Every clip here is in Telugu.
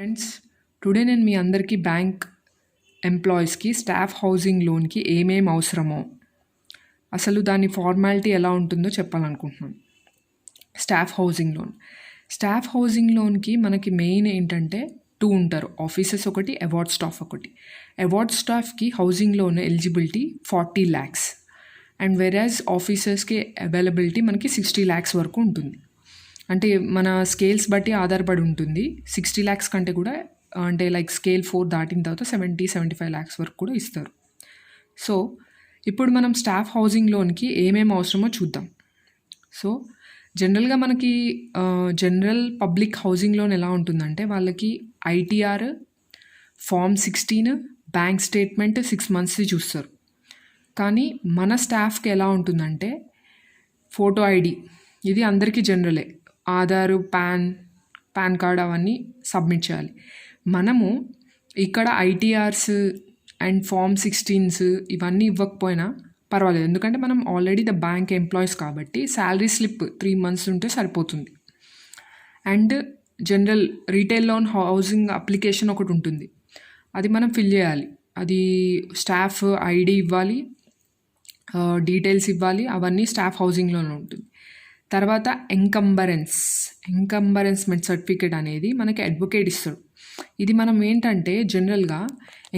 ఫ్రెండ్స్, టుడే నేను మీ అందరికీ బ్యాంక్ ఎంప్లాయీస్కి స్టాఫ్ హౌసింగ్ లోన్కి ఏమేమి అవసరమో అసలు దాని ఫార్మాలిటీ ఎలా ఉంటుందో చెప్పాలనుకుంటున్నాను. స్టాఫ్ హౌసింగ్ లోన్కి మనకి మెయిన్ ఏంటంటే 2 ఉంటారు, ఆఫీసర్స్ ఒకటి, అవార్డ్ స్టాఫ్ ఒకటి. అవార్డ్ స్టాఫ్కి housing loan eligibility 40 lakhs and వెరాజ్ ఆఫీసర్స్కి అవైలబిలిటీ మనకి 60 lakhs వరకు ఉంటుంది. అంటే మన స్కేల్స్ బట్టి ఆధారపడి ఉంటుంది. 60 lakhs కంటే కూడా అంటే లైక్ స్కేల్ 4 దాటిన తర్వాత 70-75 lakhs వరకు కూడా ఇస్తారు. సో ఇప్పుడు మనం స్టాఫ్ హౌసింగ్ లోన్కి ఏమేమి అవసరమో చూద్దాం. సో జనరల్గా మనకి జనరల్ పబ్లిక్ హౌసింగ్ లోన్ ఎలా ఉంటుందంటే వాళ్ళకి ITR, form 16, bank statement 6 months చూస్తారు. కానీ మన స్టాఫ్కి ఎలా ఉంటుందంటే ఫోటో ఐడి, ఇది అందరికీ జనరలే, ఆధారు, పాన్ కార్డ్ అవన్నీ సబ్మిట్ చేయాలి. మనము ఇక్కడ ఐటీఆర్స్ అండ్ ఫామ్ 16s ఇవన్నీ ఇవ్వకపోయినా పర్వాలేదు, ఎందుకంటే మనం ఆల్రెడీ ద బ్యాంక్ ఎంప్లాయీస్ కాబట్టి శాలరీ స్లిప్ 3 months ఉంటే సరిపోతుంది. And general retail loan housing application ఒకటి ఉంటుంది, అది మనం ఫిల్ చేయాలి. అది స్టాఫ్ ఐడి ఇవ్వాలి, డీటెయిల్స్ ఇవ్వాలి, అవన్నీ స్టాఫ్ హౌసింగ్ లోన్ ఉంటుంది. తర్వాత ఎంకంబరెన్స్మెంట్ సర్టిఫికేట్ అనేది మనకి అడ్వకేట్ ఇస్తాడు. ఇది మనం ఏంటంటే జనరల్గా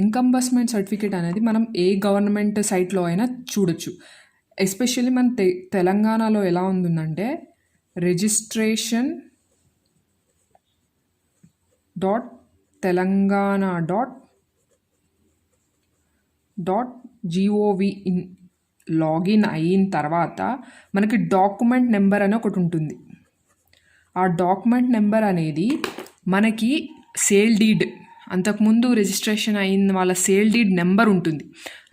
ఎంకంబర్స్మెంట్ సర్టిఫికేట్ అనేది మనం ఏ గవర్నమెంట్ సైట్లో అయినా చూడొచ్చు. ఎస్పెషల్లీ మన తెలంగాణలో ఎలా ఉందంటే registration.telangana.gov లాగిన్ అయిన తర్వాత మనకి డాక్యుమెంట్ నెంబర్ అని ఒకటి ఉంటుంది. ఆ డాక్యుమెంట్ నెంబర్ అనేది మనకి సేల్ డీడ్, అంతకుముందు రిజిస్ట్రేషన్ అయిన వాళ్ళ సేల్ డీడ్ నెంబర్ ఉంటుంది.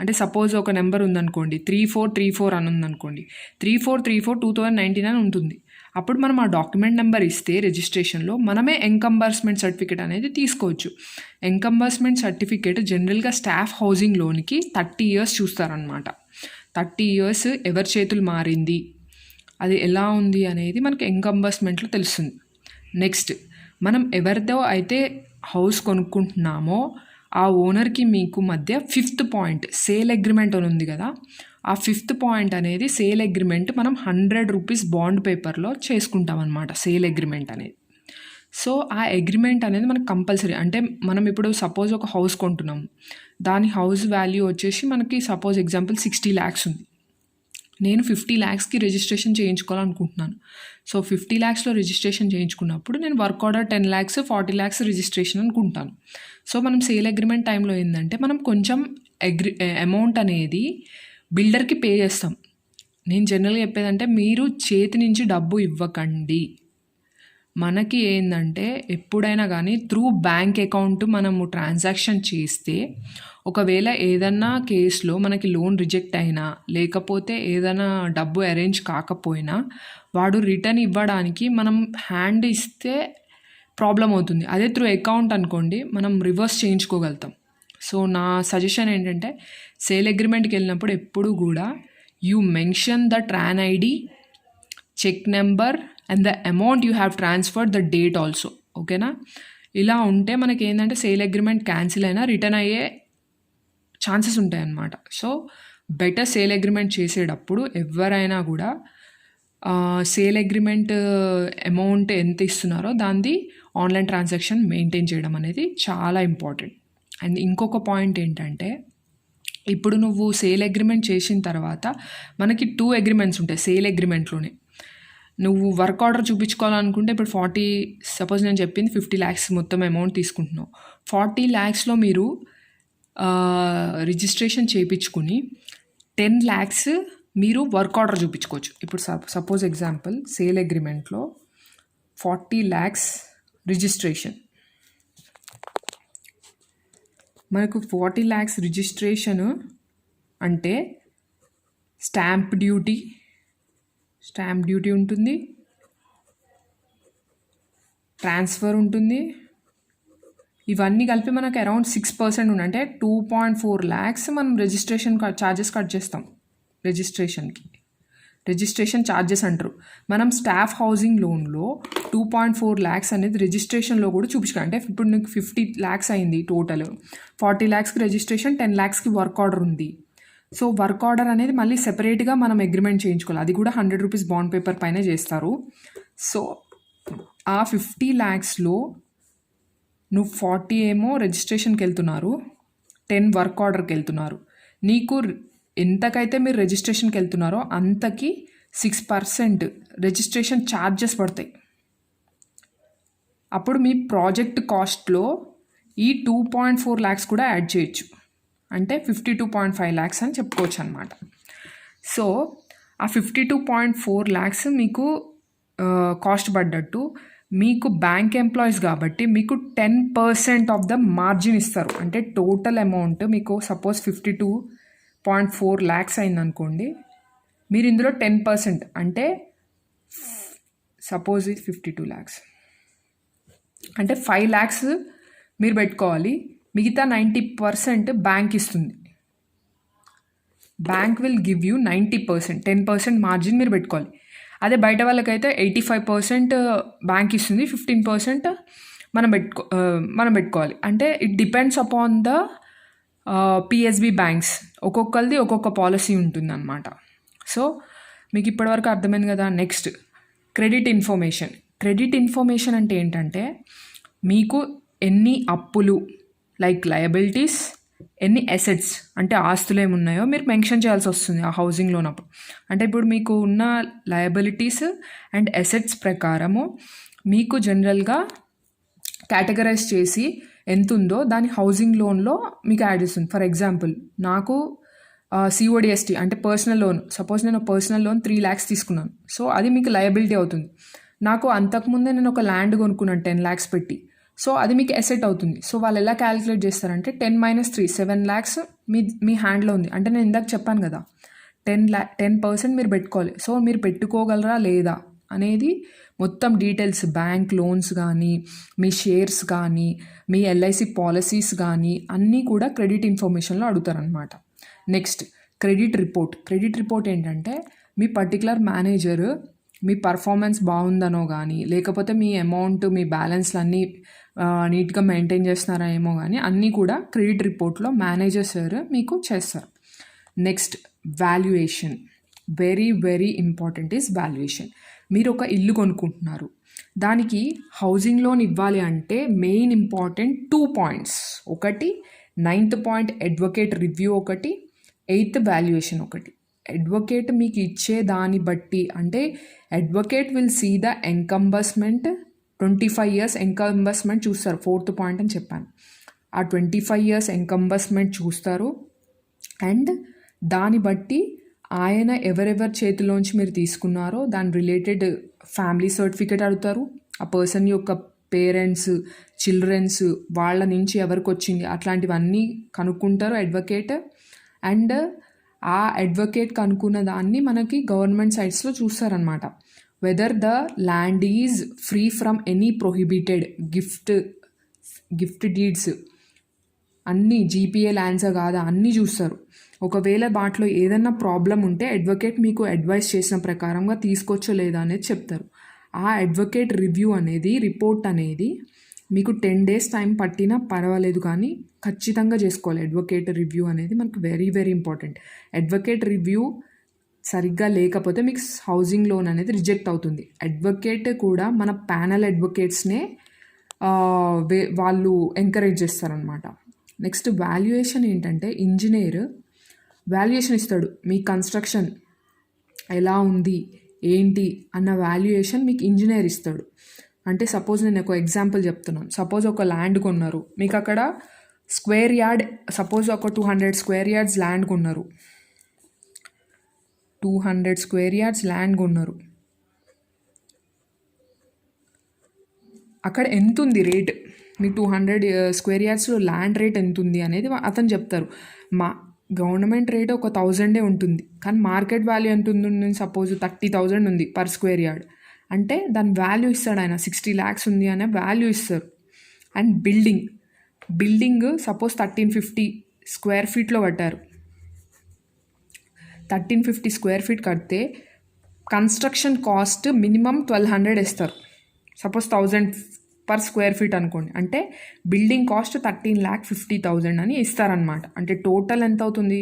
అంటే సపోజ్ ఒక నెంబర్ ఉందనుకోండి, 3434 అని ఉందనుకోండి, 3434/2019 ఉంటుంది. అప్పుడు మనం ఆ డాక్యుమెంట్ నెంబర్ ఇస్తే రిజిస్ట్రేషన్లో మనమే ఎంకంబర్స్మెంట్ సర్టిఫికేట్ అనేది తీసుకోవచ్చు. ఎంకంబర్స్మెంట్ సర్టిఫికేట్ జనరల్గా స్టాఫ్ హౌసింగ్ లోన్కి 30 years చూస్తారనమాట. 30 years ఎవరి చేతులు మారింది, అది ఎలా ఉంది అనేది మనకి ఎంకంబర్స్మెంట్లో తెలుస్తుంది. నెక్స్ట్, మనం ఎవరితో అయితే హౌస్ కొనుక్కుంటున్నామో ఆ ఓనర్కి మీకు మధ్య 5th point సేల్ అగ్రిమెంట్ అని ఉంది కదా, ఆ 5th point అనేది సేల్ అగ్రిమెంట్ మనం 100 rupees బాండ్ పేపర్లో చేసుకుంటాం అనమాట, సేల్ అగ్రిమెంట్ అనేది. సో ఆ అగ్రిమెంట్ అనేది మనకు కంపల్సరీ. అంటే మనం ఇప్పుడు సపోజ్ ఒక హౌస్ కొంటున్నాం, దాని హౌస్ వాల్యూ వచ్చేసి మనకి సపోజ్ ఎగ్జాంపుల్ 60 lakhs ఉంది. నేను 50 lakhsకి రిజిస్ట్రేషన్ చేయించుకోవాలనుకుంటున్నాను. సో 50 lakhsలో రిజిస్ట్రేషన్ చేయించుకున్నప్పుడు నేను work order 10 lakhs, 40 lakhs registration అనుకుంటాను. సో మనం సేల్ అగ్రిమెంట్ టైంలో ఏంటంటే మనం కొంచెం అమౌంట్ అనేది బిల్డర్కి పే చేస్తాం. నేను జనరల్గా చెప్పేదంటే మీరు చేతి నుంచి డబ్బు ఇవ్వకండి. మనకి ఏంటంటే ఎప్పుడైనా కానీ త్రూ బ్యాంక్ అకౌంట్ మనము ట్రాన్సాక్షన్ చేస్తే ఒకవేళ ఏదన్నా కేసులో మనకి లోన్ రిజెక్ట్ అయినా లేకపోతే ఏదైనా డబ్బు అరేంజ్ కాకపోయినా వాడు రిటర్న్ ఇవ్వడానికి మనం హ్యాండ్ ఇస్తే ప్రాబ్లం అవుతుంది. అదే త్రూ అకౌంట్ అనుకోండి మనం రివర్స్ చేయించుకోగలుగుతాం. సో నా సజెషన్ ఏంటంటే సేల్ అగ్రిమెంట్కి వెళ్ళినప్పుడు ఎప్పుడు కూడా you mention the tran ID, check number and the amount you have transferred, the date also. ఓకేనా? ఇలా ఉంటే మనకి ఏంటంటే సేల్ అగ్రిమెంట్ క్యాన్సిల్ అయినా రిటర్న్ అయ్యే ఛాన్సెస్ ఉంటాయి అన్నమాట. సో బెటర్ సేల్ అగ్రిమెంట్ చేసేటప్పుడు ఎవరైనా కూడా సేల్ అగ్రిమెంట్ అమౌంట్ ఎంత ఇస్తున్నారో దాన్ని ఆన్లైన్ ట్రాన్సాక్షన్ మెయింటైన్ చేయడం అనేది చాలా ఇంపార్టెంట్. అండ్ ఇంకొక పాయింట్ ఏంటంటే ఇప్పుడు నువ్వు సేల్ అగ్రిమెంట్ చేసిన తర్వాత మనకి 2 అగ్రిమెంట్స్ ఉంటాయి సేల్ అగ్రిమెంట్లోనే. నువ్వు వర్క్ ఆర్డర్ చూపించుకోవాలనుకుంటే ఇప్పుడు సపోజ్ నేను చెప్పింది 50 lakhs మొత్తం అమౌంట్ తీసుకుంటున్నావు. 40 lakhsలో మీరు రిజిస్ట్రేషన్ చేయించుకుని 10 lakhs మీరు వర్క్ ఆర్డర్ చూపించుకోవచ్చు. ఇప్పుడు సపోజ్ ఎగ్జాంపుల్ సేల్ అగ్రిమెంట్లో 40 lakhs రిజిస్ట్రేషన్, మనకు 40 lakhs రిజిస్ట్రేషన్ అంటే స్టాంప్ డ్యూటీ ఉంటుంది, ట్రాన్స్ఫర్ ఉంటుంది, ఇవన్నీ కలిపి మనకు అరౌండ్ 6% ఉంది. అంటే 2.4 lakhs మనం రిజిస్ట్రేషన్ ఛార్జెస్ కట్ చేస్తాం రిజిస్ట్రేషన్కి. రిజిస్ట్రేషన్ ఛార్జెస్ అంటారు. మనం స్టాఫ్ హౌసింగ్ లోన్లో 2.4 lakhs అనేది రిజిస్ట్రేషన్లో కూడా చూపించుకోవాలి. అంటే ఇప్పుడు నీకు 50 lakhs అయింది టోటల్, 40 lakhsకి రిజిస్ట్రేషన్, 10 lakhsకి వర్క్ ఆర్డర్ ఉంది. సో వర్క్ ఆర్డర్ అనేది మళ్ళీ సెపరేట్గా మనం అగ్రిమెంట్ చేయించుకోవాలి. అది కూడా 100 rupees బాండ్ పేపర్ పైన చేస్తారు. సో ఆ 50 lakhsలో నువ్వు 40 ఏమో రిజిస్ట్రేషన్కి వెళ్తున్నారు, 10 వర్క్ ఆర్డర్కి వెళ్తున్నారు. నీకు ఎంతకైతే మీరు రిజిస్ట్రేషన్కి వెళ్తున్నారో అంతకి 6% రిజిస్ట్రేషన్ ఛార్జెస్ పడతాయి. అప్పుడు మీ ప్రాజెక్ట్ కాస్ట్లో ఈ 2.4 lakhs కూడా యాడ్ చేయొచ్చు. అంటే 52.5 lakhs అని చెప్పుకోవచ్చు అనమాట. సో ఆ 52.4 lakhs మీకు కాస్ట్ పడ్డట్టు. మీకు బ్యాంక్ ఎంప్లాయీస్ కాబట్టి మీకు 10% ఆఫ్ ద మార్జిన్ ఇస్తారు. అంటే టోటల్ అమౌంట్ మీకు సపోజ్ 52.4 lakhs అయిందనుకోండి, మీరు ఇందులో 10% అంటే సపోజ్ 52 lakhs అంటే 5 lakhs మీరు పెట్టుకోవాలి. మిగతా 90% బ్యాంక్ ఇస్తుంది. Bank will give you 90%, 10% margin మీరు పెట్టుకోవాలి. అదే బయట వాళ్ళకైతే 85% బ్యాంక్ ఇస్తుంది, 15% మనం పెట్టుకోవాలి. అంటే it depends upon the PSB banks. ఒక్కొక్కరిది ఒక్కొక్క పాలసీ ఉంటుందన్నమాట. సో మీకు ఇప్పటివరకు అర్థమైంది కదా. Next credit information. Credit information అంటే ఏంటంటే మీకు ఎన్ని అప్పులు లైక్ లయబిలిటీస్, ఎన్ని అసెట్స్ అంటే ఆస్తులు ఏమున్నాయో మీరు మెన్షన్ చేయాల్సి వస్తుంది ఆ హౌసింగ్ లోన్ అప్పుడు. అంటే ఇప్పుడు మీకు ఉన్న లయబిలిటీస్ అండ్ అసెట్స్ ప్రకారము మీకు జనరల్గా కేటగరైజ్ చేసి ఎంత ఉందో దాని హౌసింగ్ లోన్లో మీకు యాడ్ చేస్తుంది. ఫర్ ఎగ్జాంపుల్ నాకు సిఓడిఎస్టీ అంటే పర్సనల్ లోన్, సపోజ్ నేను పర్సనల్ లోన్ 3 lakhs తీసుకున్నాను. సో అది మీకు లయబిలిటీ అవుతుంది. నాకు అంతకుముందే నేను ఒక ల్యాండ్ కొనుక్కున్నాను 10 lakhs పెట్టి, సో అది మీకు అసెట్ అవుతుంది. సో వాళ్ళు ఎలా క్యాలిక్యులేట్ చేస్తారంటే 10 - 3 7 lakhs మీ హ్యాండ్లో ఉంది. అంటే నేను ఇందాక చెప్పాను కదా 10% మీరు పెట్టుకోవాలి. సో మీరు పెట్టుకోగలరా లేదా అనేది మొత్తం డీటెయిల్స్, బ్యాంక్ లోన్స్ కానీ, మీ షేర్స్ కానీ, మీ ఎల్ఐసి పాలసీస్ కానీ అన్నీ కూడా క్రెడిట్ ఇన్ఫర్మేషన్లో అడుగుతారనమాట. Next credit report. Credit report ఏంటంటే మీ పర్టికులర్ మేనేజర్ మీ పర్ఫార్మెన్స్ బాగుందనో కానీ, లేకపోతే మీ అమౌంట్, మీ బ్యాలెన్స్లు అన్నీ నీట్గా మెయింటైన్ చేస్తున్నారా ఏమో కానీ అన్నీ కూడా క్రెడిట్ రిపోర్ట్లో మేనేజర్ సార్ మీకు చేస్తారు. Next valuation. Very very important is valuation. మీరు ఒక ఇల్లు కొనుక్కుంటున్నారు, దానికి హౌసింగ్ లోన్ ఇవ్వాలి అంటే మెయిన్ ఇంపార్టెంట్ 2 points. ఒకటి 9th point అడ్వకేట్ రివ్యూ, ఒకటి 8th వాల్యుయేషన్. ఒకటి అడ్వకేట్ మీకు ఇచ్చే దాన్ని బట్టి, అంటే advocate will see the encumbrance, 25 years encumbrance చూస్తారు. 4th point అని చెప్పాను. ఆ 25 years ఎంకంబర్స్మెంట్ చూస్తారు. అండ్ దాన్ని బట్టి ఆయన ఎవరెవరి చేతిలోంచి మీరు తీసుకున్నారో దాని రిలేటెడ్ ఫ్యామిలీ సర్టిఫికేట్ అడుగుతారు. ఆ పర్సన్ యొక్క పేరెంట్స్, చిల్డ్రన్స్, వాళ్ళ నుంచి ఎవరికి వచ్చింది అట్లాంటివన్నీ కనుక్కుంటారు అడ్వకేట్. అండ్ ఆ అడ్వకేట్ కనుక్కున్న దాన్ని మనకి గవర్నమెంట్ సైట్స్లో చూస్తారనమాట. Whether the land is free from any prohibited gift deeds, అన్నీ జీపీఏ ల్యాండ్సా కాదా అన్నీ చూస్తారు. ఒకవేళ వాటిలో ఏదైనా ప్రాబ్లం ఉంటే అడ్వకేట్ మీకు అడ్వైస్ చేసిన ప్రకారంగా తీసుకోవచ్చో లేదా అనేది చెప్తారు. ఆ అడ్వకేట్ రివ్యూ అనేది, రిపోర్ట్ అనేది మీకు 10 days టైం పట్టినా పర్వాలేదు కానీ ఖచ్చితంగా చేసుకోవాలి. అడ్వకేట్ రివ్యూ అనేది మనకు very very important. Advocate review సరిగ్గా లేకపోతే మీకు హౌసింగ్ లోన్ అనేది రిజెక్ట్ అవుతుంది. అడ్వకేట్ కూడా మన ప్యానల్ అడ్వకేట్స్నే వాళ్ళు ఎంకరేజ్ చేస్తారనమాట. నెక్స్ట్ వాల్యుయేషన్ ఏంటంటే ఇంజనీర్ వాల్యుయేషన్ ఇస్తాడు. మీ కన్స్ట్రక్షన్ ఎలా ఉంది ఏంటి అన్న వాల్యుయేషన్ మీకు ఇంజనీర్ ఇస్తాడు. అంటే సపోజ్ నేను ఒక ఎగ్జాంపుల్ చెప్తున్నాను. సపోజ్ ఒక ల్యాండ్ కొన్నారు, మీకు అక్కడ స్క్వేర్ యార్డ్, సపోజ్ ఒక 200 square yards ల్యాండ్ కొన్నారు, 200 square yards ల్యాండ్ కొన్నారు. అక్కడ ఎంత ఉంది రేట్, మీకు 200 square yardsలో ల్యాండ్ రేట్ ఎంత ఉంది అనేది అతను చెప్తారు. గవర్నమెంట్ రేట్ ఒక 1000 ఉంటుంది, కానీ మార్కెట్ వాల్యూ ఎంత ఉంది, సపోజ్ 30,000 ఉంది per square yard. అంటే దాని వాల్యూ ఇస్తాడు ఆయన, 60 lakhs ఉంది అనే వాల్యూ ఇస్తారు. అండ్ బిల్డింగ్ సపోజ్ 1350 square feetలో కట్టారు. 1350 square feet కడితే కన్స్ట్రక్షన్ కాస్ట్ మినిమం 1200 ఇస్తారు. సపోజ్ 1000 పర్ స్క్వేర్ ఫీట్ అనుకోండి, అంటే బిల్డింగ్ కాస్ట్ 13,50,000 అని ఇస్తారనమాట. అంటే టోటల్ ఎంత అవుతుంది,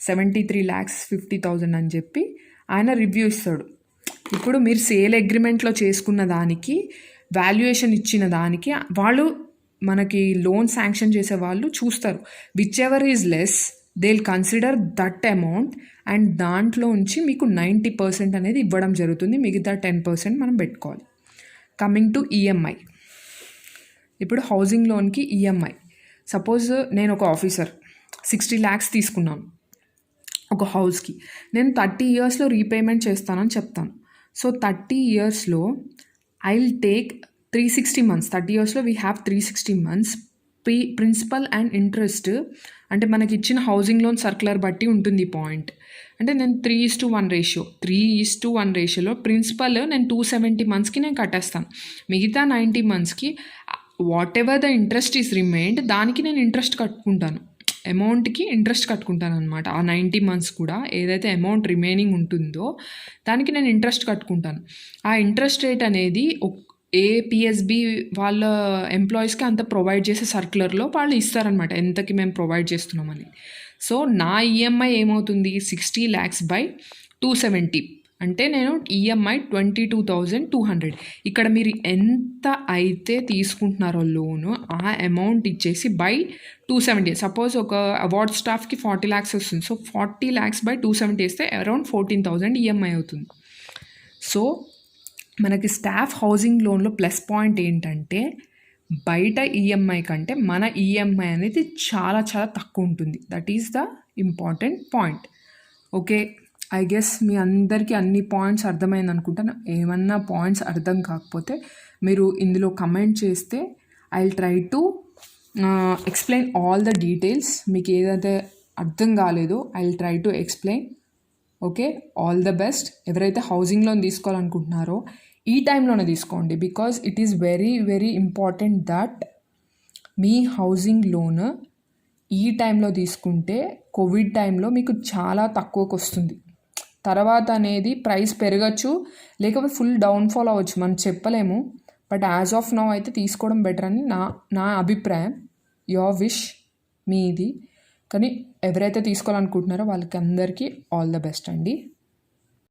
73,50,000 అని చెప్పి ఆయన రివ్యూ ఇస్తాడు. ఇప్పుడు మీరు సేల్ అగ్రిమెంట్లో చేసుకున్న దానికి వాల్యుయేషన్ ఇచ్చిన దానికి వాళ్ళు మనకి లోన్ శాంక్షన్ చేసే వాళ్ళు చూస్తారు. Which ever is less they will consider that amount and దాంట్లోంచి మీకు 90% అనేది ఇవ్వడం జరుగుతుంది. మిగతా 10% మనం పెట్టుకోవాలి. Coming to EMI. ఇప్పుడు హౌసింగ్ లోన్కి ఈఎంఐ, సపోజ్ నేను ఒక ఆఫీసర్ 60 lakhs తీసుకున్నాను ఒక హౌస్కి, నేను 30 yearsలో రీపేమెంట్ చేస్తానని చెప్తాను. సో 30 yearsలో ఐ విల్ టేక్ 360 months. 30 yearsలో we have 360 months. Principal and interest అంటే మనకి ఇచ్చిన హౌసింగ్ లోన్ సర్క్యులర్ బట్టి ఉంటుంది ఈ పాయింట్. అంటే నేను 3:1 రేషియో, 3:1 రేషియోలో ప్రిన్సిపల్ నేను 270 monthsకి నేను కట్టేస్తాను. మిగతా 90 monthsకి whatever the interest is remained దానికి నేను ఇంట్రెస్ట్ కట్టుకుంటాను, అమౌంట్కి ఇంట్రెస్ట్ కట్టుకుంటాను అనమాట. ఆ 90 months కూడా ఏదైతే అమౌంట్ రిమైనింగ్ ఉంటుందో దానికి నేను ఇంట్రెస్ట్ కట్టుకుంటాను. ఆ ఇంట్రెస్ట్ రేట్ అనేది ఏపీఎస్బి వాళ్ళ ఎంప్లాయీస్కి అంత ప్రొవైడ్ చేసే సర్క్యులర్లో వాళ్ళు ఇస్తారనమాట, ఎంతకి మేము ప్రొవైడ్ చేస్తున్నామని. సో నా ఈఎంఐ ఏమవుతుంది, 60 lakhs బై 270, అంటే నేను ఈఎంఐ 22,200. ఇక్కడ మీరు ఎంత అయితే తీసుకుంటున్నారో లోను ఆ అమౌంట్ ఇచ్చేసి బై 270. సపోజ్ ఒక అవార్డ్ స్టాఫ్కి 40 lakhs వస్తుంది, సో 40 lakhs బై 270 వేస్తే అరౌండ్ 14,000 ఈఎంఐ అవుతుంది. సో మనకి స్టాఫ్ హౌసింగ్ లోన్లో ప్లస్ పాయింట్ ఏంటంటే బయట ఈఎంఐ కంటే మన ఈఎంఐ అనేది చాలా చాలా తక్కువ ఉంటుంది. That is the important point. Okay, I guess మీ అందరికీ అన్ని పాయింట్స్ అర్థమైంది అనుకుంటాను. ఏమన్నా పాయింట్స్ అర్థం కాకపోతే మీరు ఇందులో కమెంట్ చేస్తే I will try to explain all the details. మీకు ఏదైతే అర్థం కాలేదో I will try to explain. Okay, all the best. ఎవరైతే హౌసింగ్ లోన్ తీసుకోవాలనుకుంటున్నారో ఈ టైంలోనే తీసుకోండి, because it is very very important that మీ హౌసింగ్ లోన్ ఈ టైంలో తీసుకుంటే కోవిడ్ టైంలో మీకు చాలా తక్కువకు వస్తుంది. తర్వాత అనేది ప్రైస్ పెరగచ్చు, లేకపోతే ఫుల్ డౌన్ఫాల్ అవ్వచ్చు, మనం చెప్పలేము. బట్ యాజ్ ఆఫ్ నౌ అయితే తీసుకోవడం బెటర్ అని నా అభిప్రాయం. యువర్ విష్, మీది. కానీ ఎవరైతే తీసుకోవాలనుకుంటున్నారో వాళ్ళకి అందరికీ ఆల్ ద బెస్ట్ అండి.